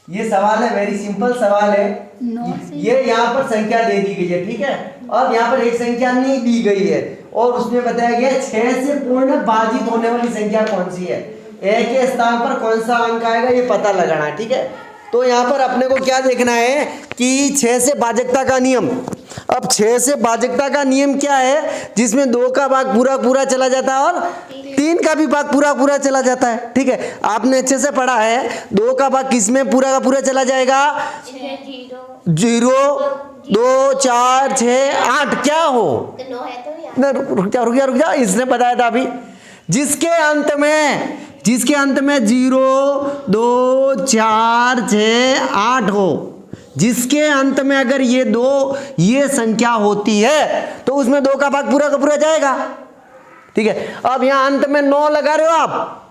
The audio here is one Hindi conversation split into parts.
ये सवाल है, वेरी सिंपल सवाल है। ये यहाँ पर संख्या दे दी गई है, ठीक है। अब यहाँ पर एक संख्या नहीं दी गई है और उसमें बताया गया 6 से पूर्ण भाजित होने वाली संख्या कौन सी है, एक के स्थान पर कौन सा अंक आएगा ये पता लगाना है, ठीक है। तो यहाँ पर अपने को क्या देखना है कि 6 से भाजकता का नियम। अब 6 से भाजकता का नियम क्या है, जिसमें 2 का भाग पूरा पूरा चला जाता है और 3 का भी भाग पूरा पूरा चला जाता है, ठीक है। आपने अच्छे से पढ़ा है 2 का भाग किसमें पूरा का पूरा चला जाएगा, 0 2 4 6 8 क्या हो, रुक जा, इसने बताया था अभी। जिसके अंत में 0 2 4 6 8 हो, जिसके अंत में अगर ये संख्या होती है तो उसमें 2 का भाग पूरा का पूरा जाएगा, ठीक है। अब यहां अंत में 9 लगा रहे हो, आप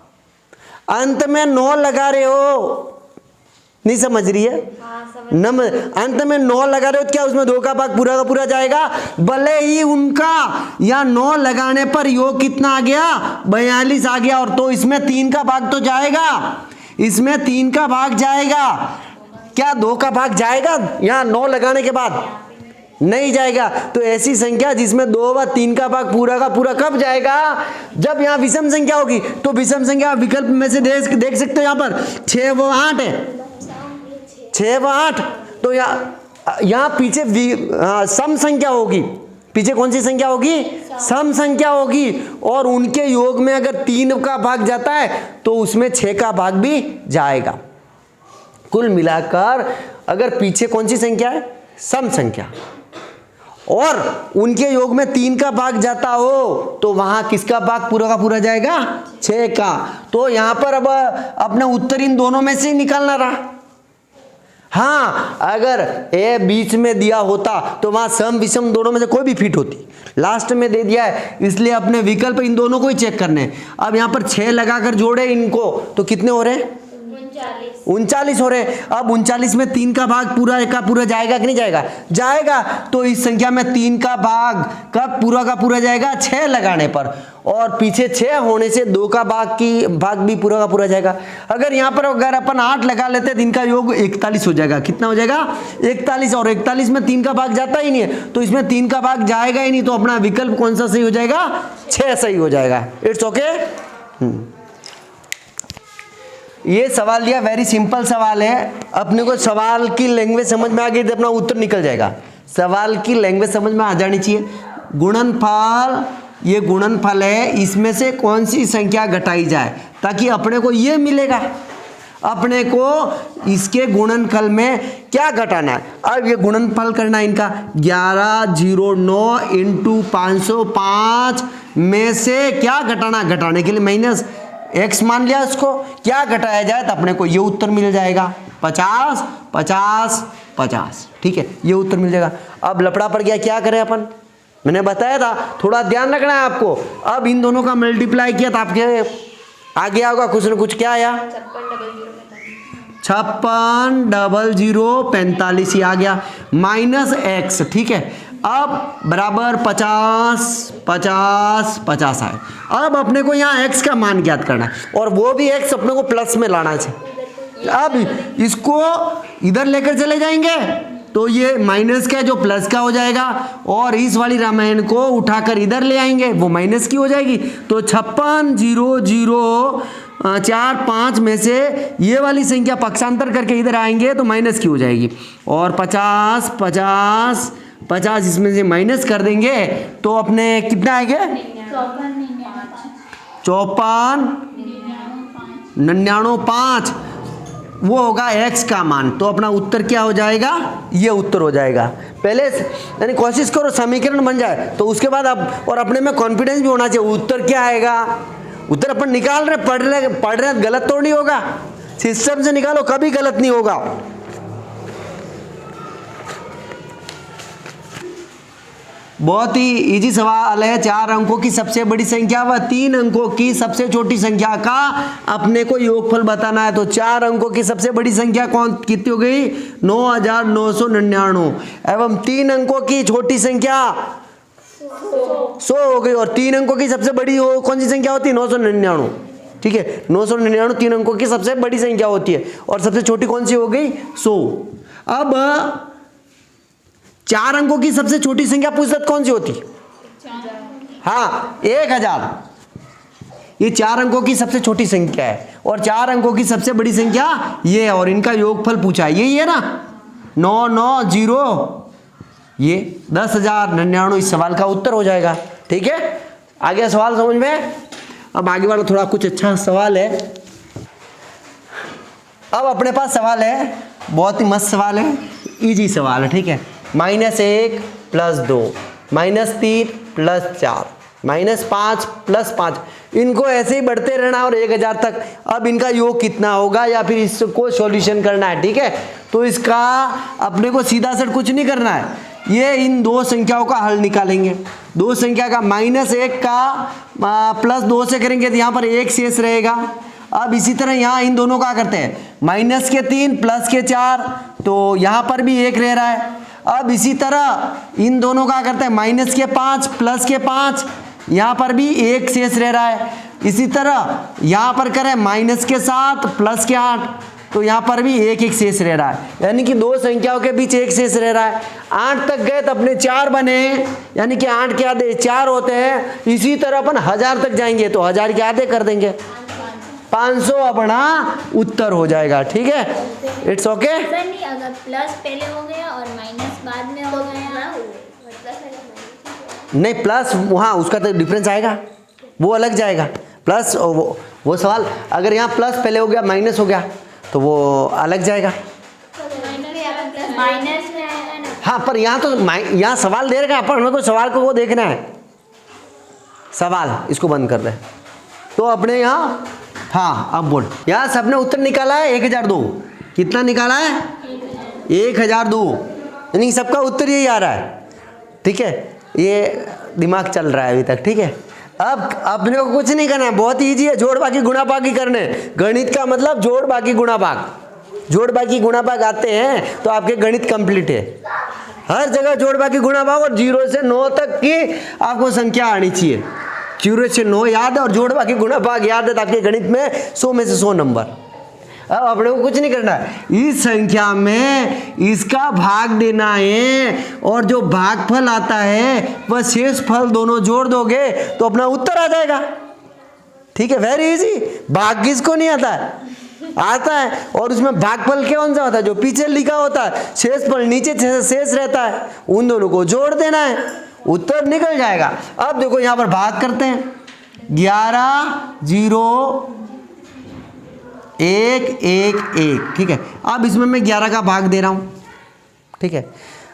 अंत में 9 लगा रहे हो, नहीं समझ रही है? अंत में 9 लगा रहे हो, क्या उसमें 2 का भाग पूरा का पूरा जाएगा? भले ही उनका या 9 लगाने पर योग कितना आ गया, 42 आ गया, और तो इसमें 3 का भाग तो जाएगा, इसमें 3 का भाग जाएगा, क्या 2 का भाग जाएगा यहाँ 9 लगाने के बाद? नहीं जाएगा। तो ऐसी संख्या जिसमें 2 व 3 का भाग पूरा का पूरा कब जाएगा, जब यहाँ विषम संख्या होगी। तो विषम संख्या विकल्प में से देख सकते हो, यहाँ पर 6 व 8 है, 6 व 8, तो यहाँ पीछे सम संख्या होगी, पीछे कौन सी संख्या होगी, सम संख्या होगी, और उनके योग में अगर 3 का भाग जाता है तो उसमें 6 का भाग भी जाएगा। कुल मिलाकर अगर पीछे कौन सी संख्या है, सम संख्या, और उनके योग में 3 का भाग जाता हो तो वहां किसका भाग पूरा का पूरा जाएगा, 6 का। तो यहां पर अब अपने उत्तर इन दोनों में से निकालना रहा। हाँ, अगर ए बीच में दिया होता तो वहां सम विषम दोनों में से कोई भी फिट होती, लास्ट में दे दिया है इसलिए अपने विकल्प इन दोनों को ही चेक करने हैं। अब यहां पर 6 लगाकर जोड़े इनको तो कितने हो रहे हैं, 39 हो रहे। अब 39 में 3 का भाग पूरा का पूरा जाएगा कि नहीं जाएगा, जाएगा। तो इस संख्या में 3 का भाग कब पूरा का पूरा जाएगा, 6 लगाने पर, और पीछे 6 होने से 2 का भाग भी पूरा का पूरा जाएगा। अगर यहाँ पर अगर अपन 8 लगा लेते हैं, इनका योग 41 हो जाएगा, कितना हो जाएगा, 41, और 41 में 3 का भाग जाता ही नहीं है तो इसमें 3 का भाग जाएगा ही नहीं, तो अपना विकल्प कौन सा सही हो जाएगा, 6 सही हो जाएगा। It's okay. ये सवाल दिया, वेरी सिंपल सवाल है। अपने को सवाल की लैंग्वेज समझ में आ गई तो अपना उत्तर निकल जाएगा। सवाल की लैंग्वेज समझ में आ जानी चाहिए। गुणनफल, ये गुणनफल है, इसमें से कौन सी संख्या घटाई जाए ताकि अपने को ये मिलेगा, अपने को इसके गुणनफल में क्या घटाना है। अब ये गुणनफल करना है इनका, 1109 × 505 में से क्या घटाना, घटाने के लिए माइनस x मान लिया, इसको क्या घटाया जाए तो अपने को ये उत्तर मिल जाएगा, 50 50 50, ठीक है, ये उत्तर मिल जाएगा। अब लफड़ा पड़ गया, क्या करें अपन, मैंने बताया था थोड़ा ध्यान रखना है आपको। अब इन दोनों का मल्टीप्लाई किया तो आपके आ गया होगा कुछ न कुछ, क्या आया, 560045 ही आ गया, माइनस x, ठीक है। अब बराबर 50 50 50 आए। अब अपने को यहाँ x का मान ज्ञात करना है, और वो भी x अपने को प्लस में लाना चाहिए। अब इसको इधर लेकर चले जाएंगे तो ये माइनस का जो प्लस का हो जाएगा, और इस वाली रामायण को उठाकर इधर ले आएंगे वो माइनस की हो जाएगी। तो 560045 में से ये वाली संख्या पक्षांतर करके इधर आएंगे तो माइनस की हो जाएगी, और 50 50 50 इसमें से माइनस कर देंगे तो अपने कितना आएंगे, 54 99 वो होगा x का मान। तो अपना उत्तर क्या हो जाएगा, ये उत्तर हो जाएगा। पहले यानी कोशिश करो समीकरण बन जाए, तो उसके बाद अब और अपने में कॉन्फिडेंस भी होना चाहिए, उत्तर क्या आएगा, उत्तर अपन निकाल रहे पढ़ रहे गलत तो नहीं होगा, सिस्टम से निकालो कभी गलत नहीं होगा। बहुत ही इजी सवाल है। 4 अंकों की सबसे बड़ी संख्या व 3 अंकों की सबसे छोटी संख्या का अपने को योगफल बताना है। तो 4 अंकों की सबसे बड़ी संख्या कौन कितनी हो गई, 9999, एवं 3 अंकों की छोटी संख्या 100 हो गई, और 3 अंकों की सबसे बड़ी कौन सी संख्या होती है, 999, ठीक है। 999 3 अंकों की सबसे बड़ी संख्या होती है और सबसे छोटी कौन सी हो गई 100। अब 4 अंकों की सबसे छोटी संख्या पूछता कौन सी होती? हाँ 1000। ये 4 अंकों की सबसे छोटी संख्या है और 4 अंकों की सबसे बड़ी संख्या ये है और इनका योगफल पूछा है, यही है ना 990, ये 10,099 इस सवाल का उत्तर हो जाएगा। ठीक है, आ गया सवाल समझ में? अब आगे वाला थोड़ा कुछ अच्छा सवाल है। अब अपने पास सवाल है, बहुत ही मस्त सवाल है, इजी सवाल है। ठीक है, -1 + 2 -3 + 4 -5 + 5, इनको ऐसे ही बढ़ते रहना और 1000 तक। अब इनका योग कितना होगा या फिर इसको सॉल्यूशन करना है। ठीक है, तो इसका अपने को सीधा सर कुछ नहीं करना है, ये इन दो संख्याओं का हल निकालेंगे। दो संख्या का -1 का +2 से करेंगे तो यहाँ पर 1 शेष रहेगा। अब इसी तरह यहाँ इन दोनों का करते हैं -3 + 4, तो यहाँ पर भी 1 रह रहा है। अब इसी तरह इन दोनों का करते हैं -5 + 5, यहाँ पर भी 1 शेष रह रहा है। इसी तरह यहाँ पर करें -7 + 8, तो यहाँ पर भी 1 शेष रह रहा है, यानी कि दो संख्याओं के बीच 1 शेष रह रहा है। 8 तक गए तो अपने 4 बने, यानी कि 8 के आधे 4 होते हैं। इसी तरह अपन 1000 तक जाएंगे तो 1000 के आधे कर देंगे, 500 अपना उत्तर हो जाएगा। ठीक है, इट्स ओके। अगर प्लस पहले हो गया और माइनस बाद में हो गया, नहीं प्लस वहाँ उसका तो डिफरेंस आएगा, वो अलग जाएगा। प्लस वो सवाल अगर यहाँ प्लस पहले हो गया माइनस हो गया तो वो अलग जाएगा। माइनस में आएगा ना। हाँ पर यहाँ तो यहाँ सवाल दे रखा है, अपन को सवाल को वो देखना है। सवाल इसको बंद कर दे तो अपने यहाँ, हाँ अब बोल, यहाँ सबने उत्तर निकाला है 1002। कितना निकाला है? 1002, यानी सबका उत्तर यही आ रहा है। ठीक है, ये दिमाग चल रहा है अभी तक। ठीक है, अब अपने को कुछ नहीं करना है, बहुत इजी है, जोड़ बाकी गुणा भाग ही करने। गणित का मतलब जोड़ बाकी गुणा भाग, जोड़ बाकी गुणा भाग आते हैं तो आपके गणित कंप्लीट है। हर जगह जोड़ बाकी गुणा भाग और 0 से 9 तक की आपको संख्या आनी चाहिए। 0 से 9 याद है और जोड़ बाकी गुणा भाग याद है, ताकि गणित में 100 में से 100 नंबर। अब अपने को कुछ नहीं करना है, इस संख्या में इसका भाग देना है और जो भागफल आता है वह शेष फल दोनों जोड़ दोगे तो अपना उत्तर आ जाएगा। ठीक है, वेरी इजी। भाग किसको नहीं आता है? आता है, और उसमें भागफल कौन सा होता है? जो पीछे लिखा होता है। शेषफल नीचे शेष रहता है, उन दोनों को जोड़ देना है, उत्तर निकल जाएगा। अब देखो यहाँ पर भाग करते हैं, 11 0 1 1 1। ठीक है, अब इसमें मैं 11 का भाग दे रहा हूं। ठीक है,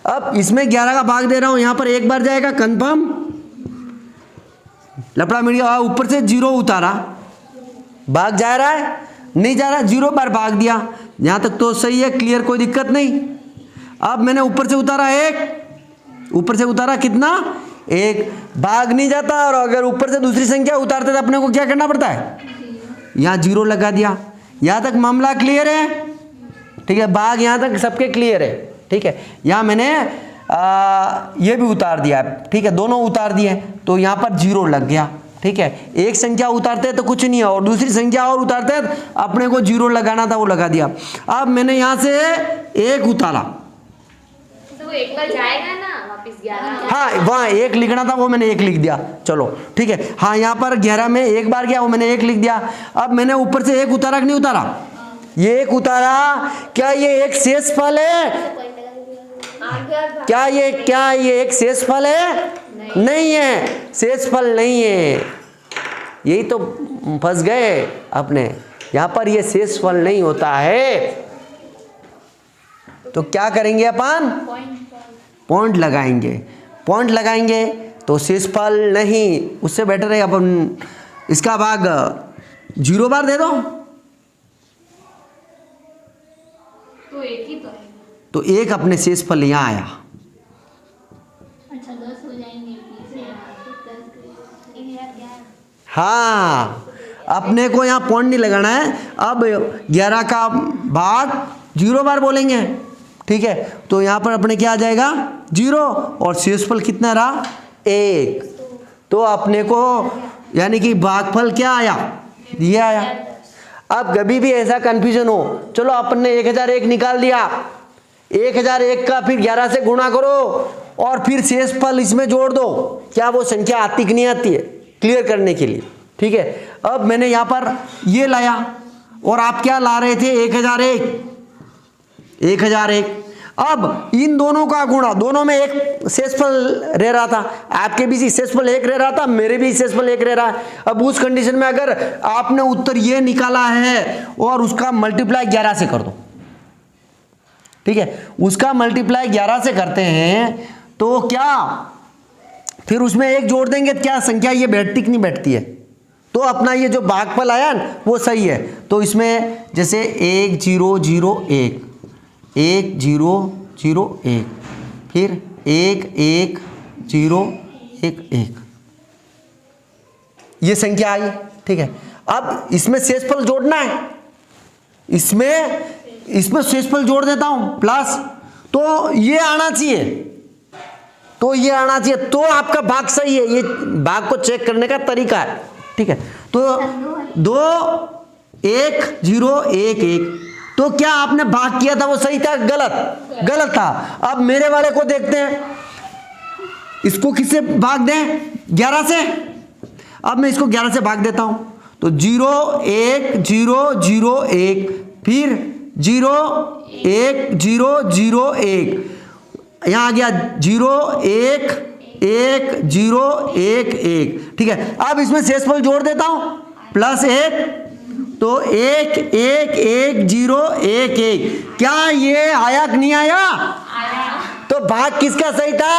अब इसमें 11 का भाग दे रहा हूं, यहां पर एक बार जाएगा कंफर्म, लपड़ा मिल गया। ऊपर से 0 उतारा, भाग जा रहा है? नहीं जा रहा, 0 बार भाग दिया, यहां तक तो सही है, क्लियर, कोई दिक्कत नहीं। अब मैंने ऊपर से उतारा 1, ऊपर से उतारा कितना? 1, भाग नहीं जाता। और अगर ऊपर से दूसरी संख्या उतारते तो अपने को क्या करना पड़ता है? यहाँ 0 लगा दिया। यहाँ तक मामला क्लियर है? ठीक है, भाग यहाँ तक सबके क्लियर है। ठीक है, यहाँ मैंने ये भी उतार दिया। ठीक है, दोनों उतार दिए तो यहाँ पर 0 लग गया। ठीक है, एक संख्या उतारते हैं तो कुछ नहीं है और दूसरी संख्या और उतारते हैं तो अपने को 0 लगाना था, वो लगा दिया। अब मैंने यहाँ से 1 उतारा तो वो एक बार जाएगा ना वापस 11। हाँ, वहाँ 1 लिखना था, वो मैंने 1 लिख दिया। चलो ठीक है, हाँ यहाँ पर 11 में 1 बार गया, वो मैंने 1 लिख दिया। अब मैंने ऊपर से 1 उतारा कि नहीं उतारा? ये 1 उतारा, क्या ये एक शेषफल है? क्या ये एक शेषफल है? नहीं है, शेषफल नहीं है। यही तो फंस गए अपने, यहाँ पर ये शेषफल नहीं होता है। तो क्या करेंगे अपन? पॉइंट लगाएंगे। पॉइंट लगाएंगे तो शेषफल नहीं, उससे बेटर है अपन इसका भाग 0 बार दे दो तो 1 ही तो है। तो 1 अपने शेषफल यहाँ आया। अच्छा 10 हो जाएंगे। हाँ, अपने को यहाँ पॉइंट नहीं लगाना है। अब 11 का भाग 0 बार बोलेंगे। ठीक है, तो यहाँ पर अपने क्या आ जाएगा? 0 और शेषफल कितना रहा? 1। तो अपने को यानी कि भागफल क्या आया? ये आया। अब कभी भी ऐसा कंफ्यूजन हो, चलो अपन ने 1001 निकाल दिया, 1001 का फिर 11 से गुणा करो और फिर शेषफल इसमें जोड़ दो, क्या वो संख्या आती कि नहीं आती है, क्लियर करने के लिए। ठीक है, अब मैंने यहाँ पर ये लाया और आप क्या ला रहे थे, 1001। अब इन दोनों का गुणा, दोनों में एक शेषफल रह रहा था, आपके भी शेषफल 1 रह रहा था, मेरे भी शेषफल 1 रह रहा है। अब उस कंडीशन में अगर आपने उत्तर ये निकाला है और उसका मल्टीप्लाई 11 से कर दो, ठीक है, उसका मल्टीप्लाई 11 से करते हैं तो क्या फिर उसमें 1 जोड़ देंगे, क्या संख्या ये बैठती कि नहीं बैठती है, तो अपना ये जो भागफल आया ना वो सही है। तो इसमें जैसे 1 0 0 1, 1 0 0 1, फिर 1 1 0 1 1, ये संख्या आई। ठीक है, अब इसमें शेषफल जोड़ना है, इसमें शेषफल जोड़ देता हूं प्लस, तो ये आना चाहिए, तो आपका भाग सही है। ये भाग को चेक करने का तरीका है। ठीक है, तो 2 1 0 1 1, तो क्या आपने भाग किया था वो सही था गलत था। अब मेरे वाले को देखते हैं, इसको किससे भाग दें, 11 से। अब मैं इसको 11 से भाग देता हूं, तो 0 1 0 0 1, फिर 0 1 0 0 1, यहां आ गया 0 1 1 0 1 1। ठीक है, अब इसमें शेषफल जोड़ देता हूं प्लस 1, तो 1 1 1 0 1 1, क्या ये आया कि नहीं आया, तो भाग किसका सही था,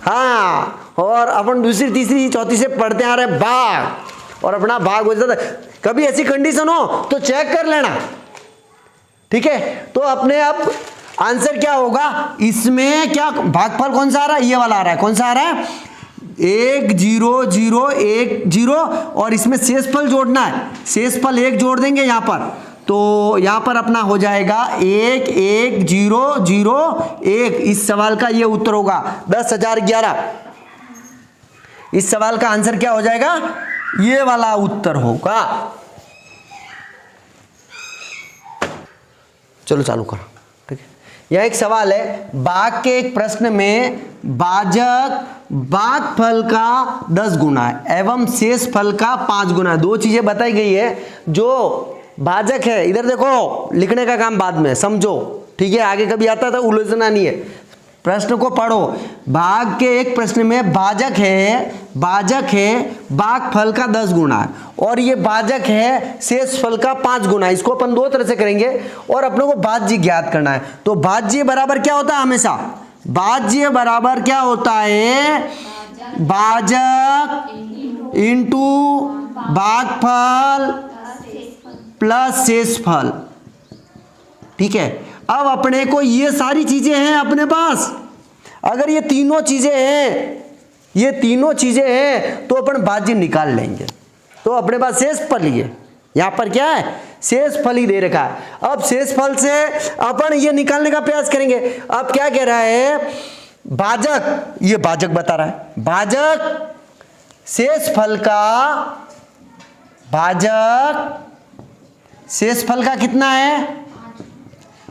हाँ। और अपन दूसरी तीसरी चौथी से पढ़ते आ रहे भाग, और अपना भाग हो जाता। कभी ऐसी कंडीशन हो तो चेक कर लेना। ठीक है, तो अपने अब आंसर क्या होगा, इसमें क्या भागफल कौन सा आ रहा है, ये वाला आ रहा है, कौन सा आ रहा है, 1 0 0 1 0, और इसमें शेषफल जोड़ना है, शेषफल 1 जोड़ देंगे यहां पर, तो यहां पर अपना हो जाएगा 1 1 0 0 1। इस सवाल का ये उत्तर होगा 10,011। इस सवाल का आंसर क्या हो जाएगा, ये वाला उत्तर होगा। चलो चालू करो। ठीक है, यह एक सवाल है, भाग के एक प्रश्न में भागफल का 10 गुना है एवं शेषफल का 5 गुना है। 2 चीजें बताई गई है। जो भाजक है, इधर देखो, लिखने का काम बाद में समझो, ठीक है, आगे कभी आता था उलझना नहीं है, प्रश्न को पढ़ो। भाग के एक प्रश्न में भाजक है भागफल का 10 गुना है, और ये भाजक है शेषफल का 5 गुना है। इसको अपन 2 तरह से करेंगे, और अपने को भाज्य ज्ञात करना है। तो भाज्य बराबर क्या होता है, हमेशा भाज्य बराबर क्या होता है, भाजक इंटू भागफल प्लस शेषफल। ठीक है, अब अपने को ये सारी चीजें हैं अपने पास, अगर ये तीनों चीजें हैं तो अपन भाज्य निकाल लेंगे। तो अपने पास शेषफल ही है, यहां पर क्या है, शेषफल ही दे रखा है। अब शेषफल से अपन ये निकालने का प्रयास करेंगे। अब क्या कह रहा है, भाजक, ये भाजक बता रहा है, भाजक शेषफल का कितना है,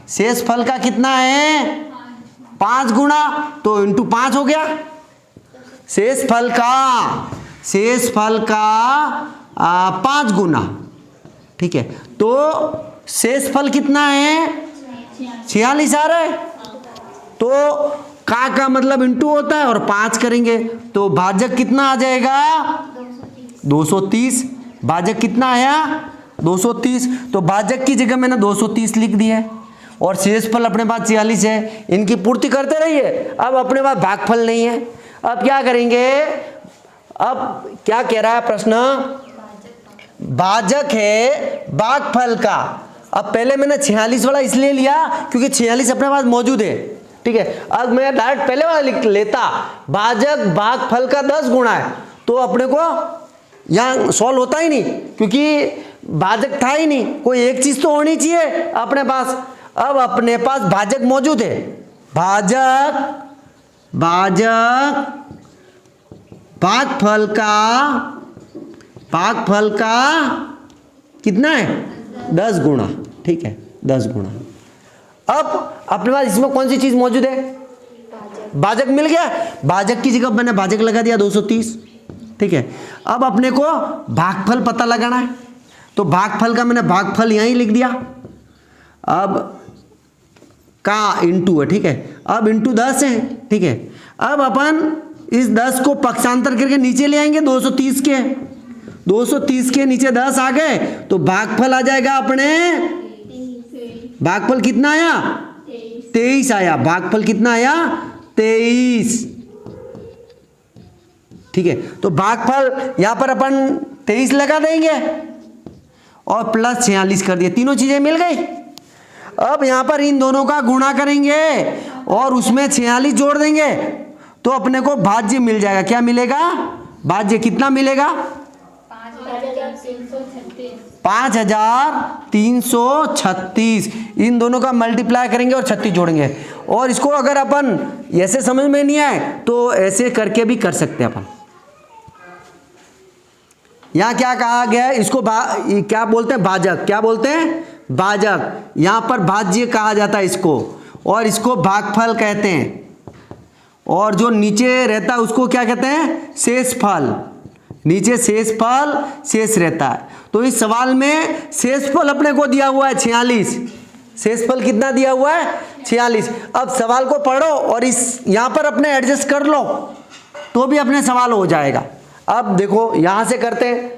शेषफल का कितना है, 5 गुना, तो इंटू 5 हो गया। शेषफल का 5 गुना। ठीक है, तो शेषफल कितना है, 46 आ रहा है, तो का मतलब इंटू होता है और 5 करेंगे तो भाजक कितना आ जाएगा, 230। भाजक कितना आया, 230। तो भाजक की जगह मैंने 230 लिख दिया है, और शेषफल अपने पास 46 है। इनकी पूर्ति करते रहिए। अब अपने पास भागफल नहीं है, अब क्या करेंगे, अब क्या कह रहा है प्रश्न, भाजक है भागफल का। अब पहले मैंने 46 वाला इसलिए लिया क्योंकि 46 अपने पास मौजूद है। ठीक है, अब मैं डायरेक्ट पहले वाला लिख लेता, भाजक भागफल का 10 गुना है, तो अपने को यहाँ सॉल्व होता ही नहीं, क्योंकि भाजक था ही नहीं, कोई एक चीज तो होनी चाहिए अपने पास। अब अपने पास भाजक मौजूद है, भाजक भागफल भागफल का कितना है 10 गुना, ठीक है 10 गुना। अब अपने पास इसमें कौन सी चीज मौजूद है, भाजक मिल गया, भाजक की जगह मैंने भाजक लगा दिया 230, ठीक है। अब अपने को भागफल पता लगाना है, तो भागफल का मैंने भागफल यहीं लिख दिया, अब का इंटू है, ठीक है, अब इंटू 10 है, ठीक है। अब अपन इस 10 को पक्षांतर करके नीचे ले आएंगे 230 के, 230 के नीचे 10 आ गए तो भागफल आ जाएगा अपने, भागफल कितना आया 23 आया, भागफल कितना आया 23, ठीक है। तो भागफल यहां पर अपन 23 लगा देंगे और प्लस 46 कर दिए, तीनों चीजें मिल गई। अब यहां पर इन दोनों का गुणा करेंगे और उसमें 46 जोड़ देंगे तो अपने को भाज्य मिल जाएगा, क्या मिलेगा भाज्य, कितना मिलेगा 5336। इन दोनों का मल्टीप्लाई करेंगे और 36 जोड़ेंगे। और इसको अगर अपन ऐसे समझ में नहीं आए तो ऐसे करके भी कर सकते हैं अपन। यहां क्या कहा गया है, इसको क्या बोलते हैं भाजक, क्या बोलते हैं भाजक, यहां पर भाज्य कहा जाता है इसको, और इसको भागफल कहते हैं, और जो नीचे रहता है उसको क्या कहते हैं शेषफल, नीचे शेषफल शेष रहता है। तो इस सवाल में शेषफल अपने को दिया हुआ है 46, शेषफल कितना दिया हुआ है 46। अब सवाल को पढ़ो और इस यहां पर अपने एडजस्ट कर लो तो भी अपने सवाल हो जाएगा। अब देखो यहां से करते हैं,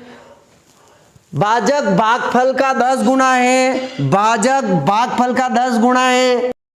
भाजक भागफल का 10 गुना है, भाजक भागफल का 10 गुना है।